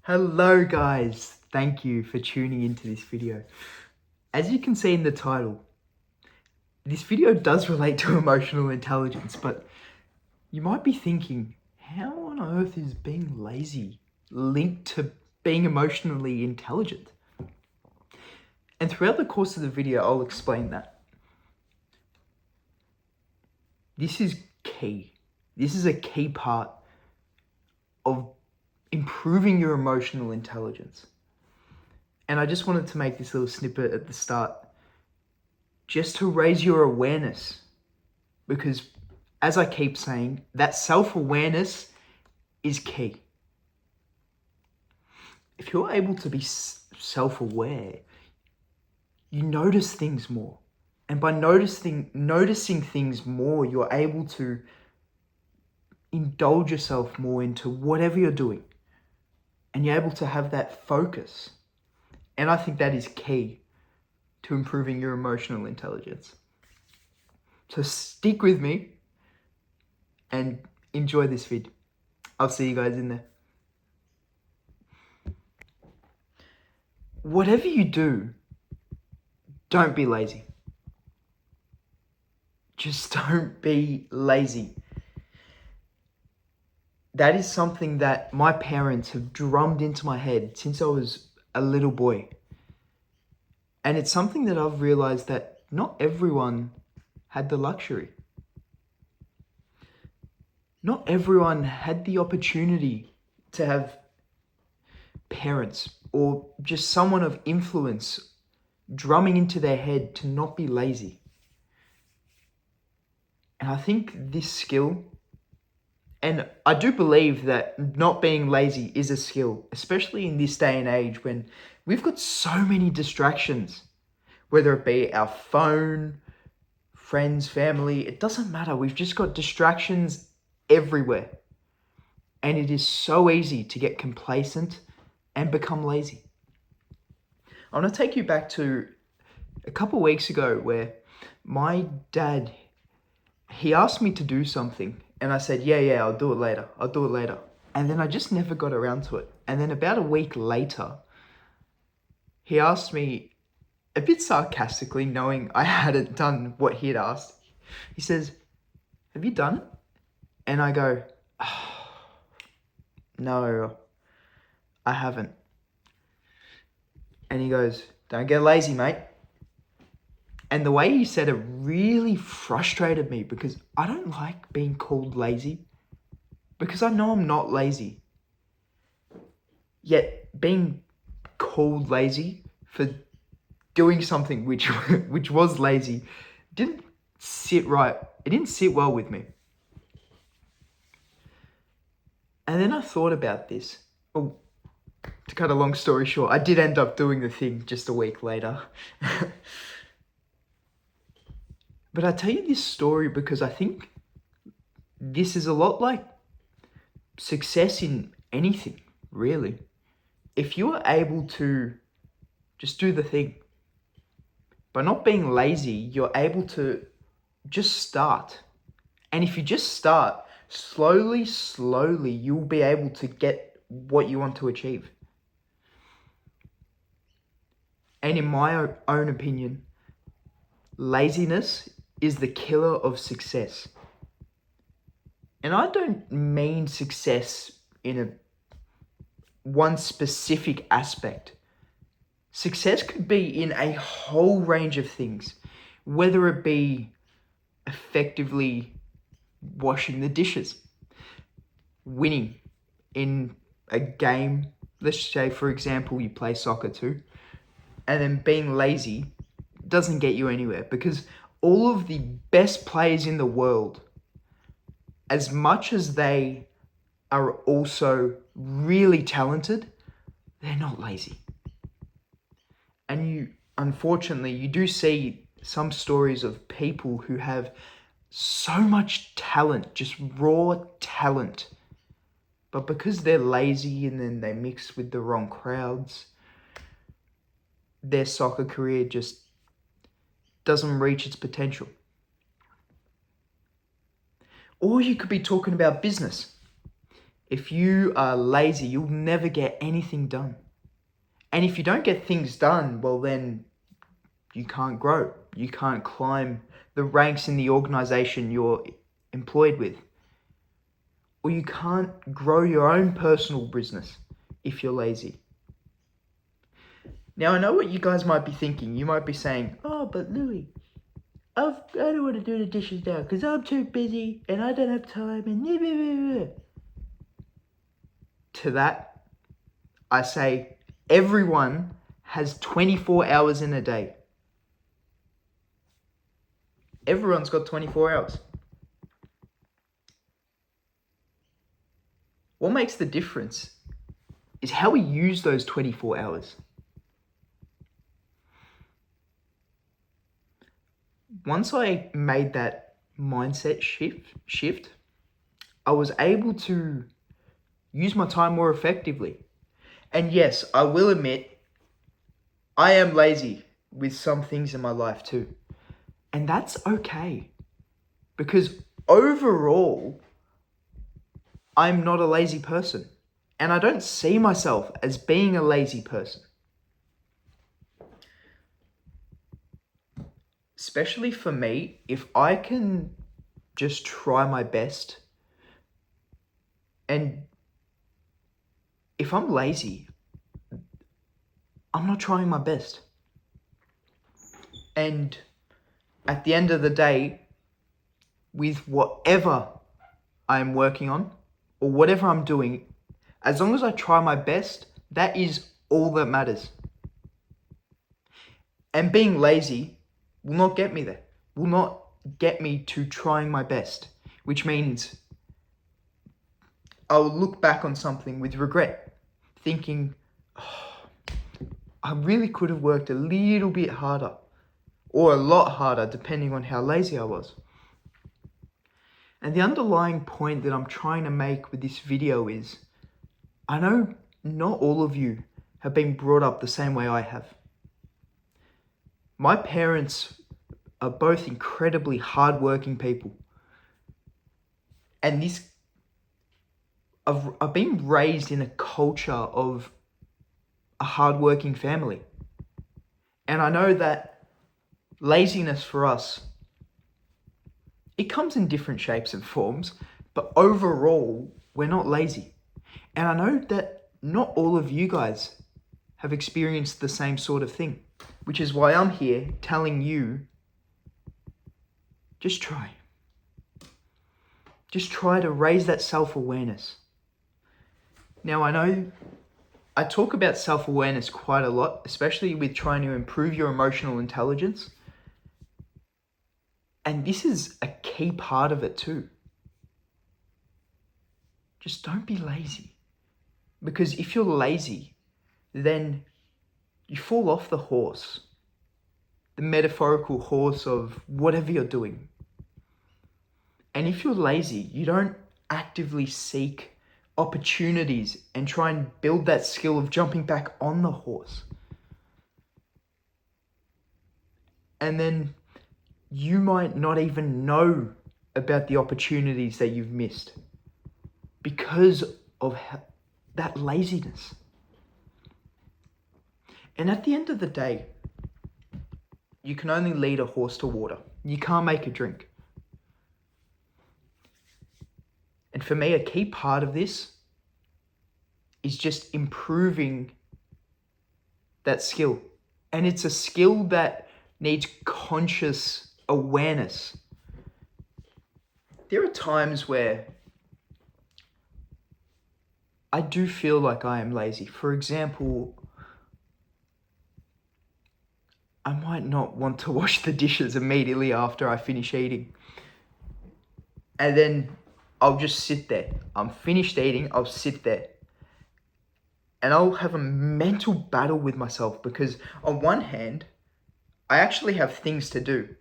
Hello guys, thank you for tuning into this video. As you can see in the title, this video does relate to emotional intelligence, but you might be thinking, how on earth is being lazy linked to being emotionally intelligent? And throughout the course of the video, I'll explain that. This is key. This is a key part of improving your emotional intelligence. And I just wanted to make this little snippet at the start just to raise your awareness, because as I keep saying, that self-awareness is key. If you're able to be self-aware, you notice things more. And by noticing things more, you're able to indulge yourself more into whatever you're doing. And you're able to have that focus. And I think that is key to improving your emotional intelligence. So stick with me and enjoy this vid. I'll see you guys in there. Whatever you do, don't be lazy. Just don't be lazy. That is something that my parents have drummed into my head since I was a little boy. And it's something that I've realized that not everyone had the luxury. Not everyone had the opportunity to have parents or just someone of influence drumming into their head to not be lazy. And I think this skill, and I do believe that not being lazy is a skill, especially in this day and age when we've got so many distractions, whether it be our phone, friends, family, it doesn't matter. We've just got distractions everywhere. And it is so easy to get complacent and become lazy. I want to take you back to a couple weeks ago where my dad, he asked me to do something and I said, yeah, I'll do it later. And then I just never got around to it. And then about a week later, he asked me a bit sarcastically, knowing I hadn't done what he had asked. He says, have you done it? And I go, oh, no, I haven't. And he goes, don't get lazy, mate. And the way he said it really frustrated me because I don't like being called lazy, because I know I'm not lazy. Yet being called lazy for doing something which was lazy didn't sit right. It didn't sit well with me. And then I thought about this. Oh, to cut a long story short, I did end up doing the thing just a week later. But I tell you this story because I think this is a lot like success in anything, really. If you are able to just do the thing, by not being lazy, you're able to just start. And if you just start, slowly, you'll be able to get what you want to achieve. And in my own opinion, laziness is the killer of success. And I don't mean success in one specific aspect. Success could be in a whole range of things, whether it be effectively washing the dishes, winning in a game. Let's say, for example, you play soccer too, and then being lazy doesn't get you anywhere, because all of the best players in the world, as much as they are also really talented, they're not lazy. And unfortunately, you do see some stories of people who have so much talent, just raw talent, but because they're lazy and then they mix with the wrong crowds, their soccer career just doesn't reach its potential. Or you could be talking about business. If you are lazy, you'll never get anything done. And if you don't get things done, well then you can't grow. You can't climb the ranks in the organization you're employed with. Or you can't grow your own personal business if you're lazy. Now, I know what you guys might be thinking. You might be saying, oh, but Louis, I don't want to do the dishes now because I'm too busy and I don't have time and blah, blah, blah, blah. To that, I say everyone has 24 hours in a day. Everyone's got 24 hours. What makes the difference is how we use those 24 hours. Once I made that mindset shift, I was able to use my time more effectively. And yes, I will admit, I am lazy with some things in my life too. And that's okay. Because overall, I'm not a lazy person. And I don't see myself as being a lazy person. Especially for me, if I can just try my best, and if I'm lazy, I'm not trying my best. And at the end of the day, with whatever I'm working on or whatever I'm doing, as long as I try my best, that is all that matters. And being lazy will not get me there, will not get me to trying my best, which means I'll look back on something with regret, thinking, oh, I really could have worked a little bit harder or a lot harder depending on how lazy I was. And the underlying point that I'm trying to make with this video is, I know not all of you have been brought up the same way I have. My parents are both incredibly hardworking people. And I've been raised in a culture of a hardworking family. And I know that laziness for us, it comes in different shapes and forms, but overall, we're not lazy. And I know that not all of you guys have experienced the same sort of thing, which is why I'm here telling you, just try. Just try to raise that self-awareness. Now, I know I talk about self-awareness quite a lot, especially with trying to improve your emotional intelligence. And this is a key part of it too. Just don't be lazy. Because if you're lazy, then you fall off the horse. The metaphorical horse of whatever you're doing. And if you're lazy, you don't actively seek opportunities and try and build that skill of jumping back on the horse. And then you might not even know about the opportunities that you've missed because of that laziness. And at the end of the day, you can only lead a horse to water. You can't make it drink. And for me, a key part of this is just improving that skill. And it's a skill that needs conscious awareness. There are times where I do feel like I am lazy. For example, I might not want to wash the dishes immediately after I finish eating. And then I'll just sit there. I'm finished eating, I'll sit there. And I'll have a mental battle with myself because on one hand, I actually have things to do.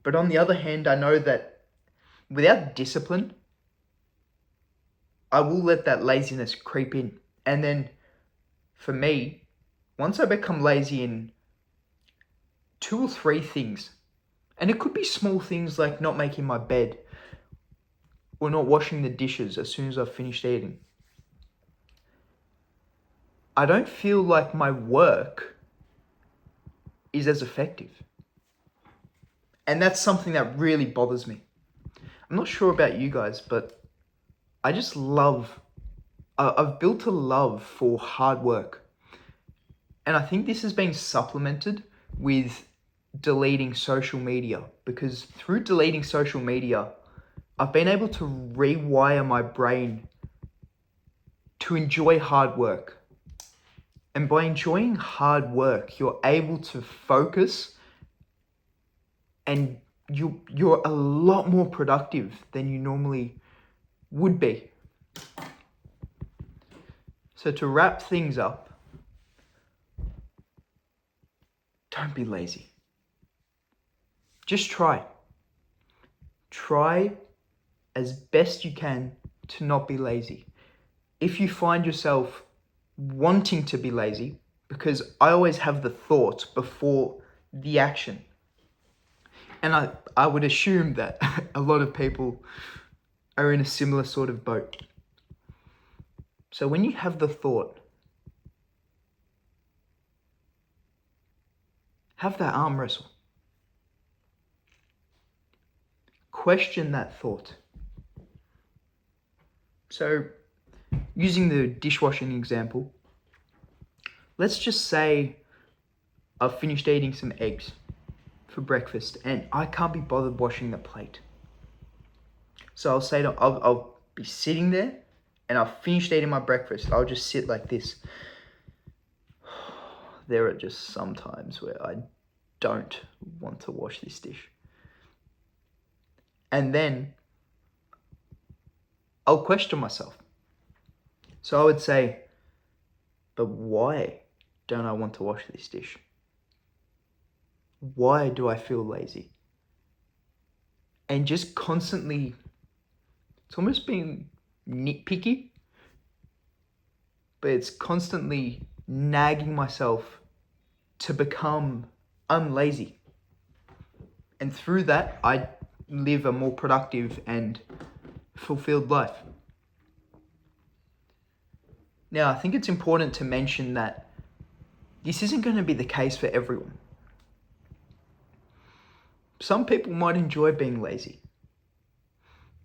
But on the other hand, I know that without discipline, I will let that laziness creep in. And then for me, once I become lazy in 2 or 3 things, and it could be small things like not making my bed, or not washing the dishes as soon as I've finished eating, I don't feel like my work is as effective. And that's something that really bothers me. I'm not sure about you guys, but I just I've built a love for hard work. And I think this has been supplemented with deleting social media, because through deleting social media, I've been able to rewire my brain to enjoy hard work. And by enjoying hard work, you're able to focus, and you're a lot more productive than you normally would be. So to wrap things up, don't be lazy. Just try. Try as best you can to not be lazy. If you find yourself wanting to be lazy, because I always have the thought before the action, and I would assume that a lot of people are in a similar sort of boat. So when you have the thought, have that arm wrestle. Question that thought. So, using the dishwashing example, let's just say I've finished eating some eggs for breakfast and I can't be bothered washing the plate. So I'll be sitting there and I've finished eating my breakfast. I'll just sit like this. There are just some times where I don't want to wash this dish. And then I'll question myself. So I would say, but why don't I want to wash this dish? Why do I feel lazy? And just constantly, it's almost being nitpicky, but it's constantly nagging myself to become unlazy. And through that, I live a more productive and fulfilled life. Now, I think it's important to mention that this isn't going to be the case for everyone. Some people might enjoy being lazy.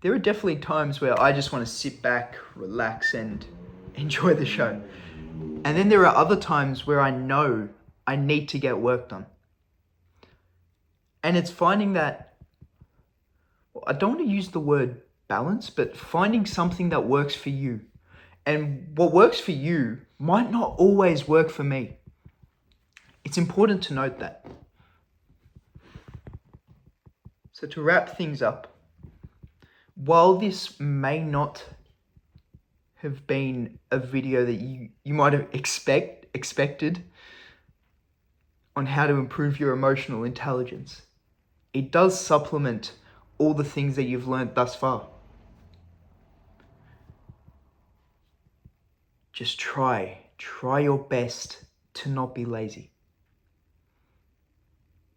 There are definitely times where I just want to sit back, relax, and enjoy the show. And then there are other times where I know I need to get work done. And it's finding that, well, I don't want to use the word balance, but finding something that works for you. And what works for you might not always work for me. It's important to note that. So to wrap things up, while this may not have been a video that you might have expected on how to improve your emotional intelligence, it does supplement all the things that you've learned thus far. Just try your best to not be lazy.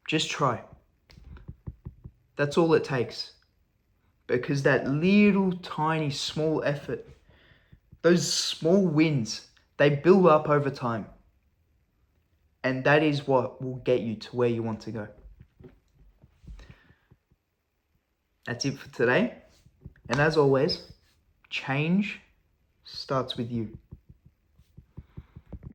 Just try. That's all it takes. Because that little tiny small effort, those small wins, they build up over time. And that is what will get you to where you want to go. That's it for today. And as always, change starts with you.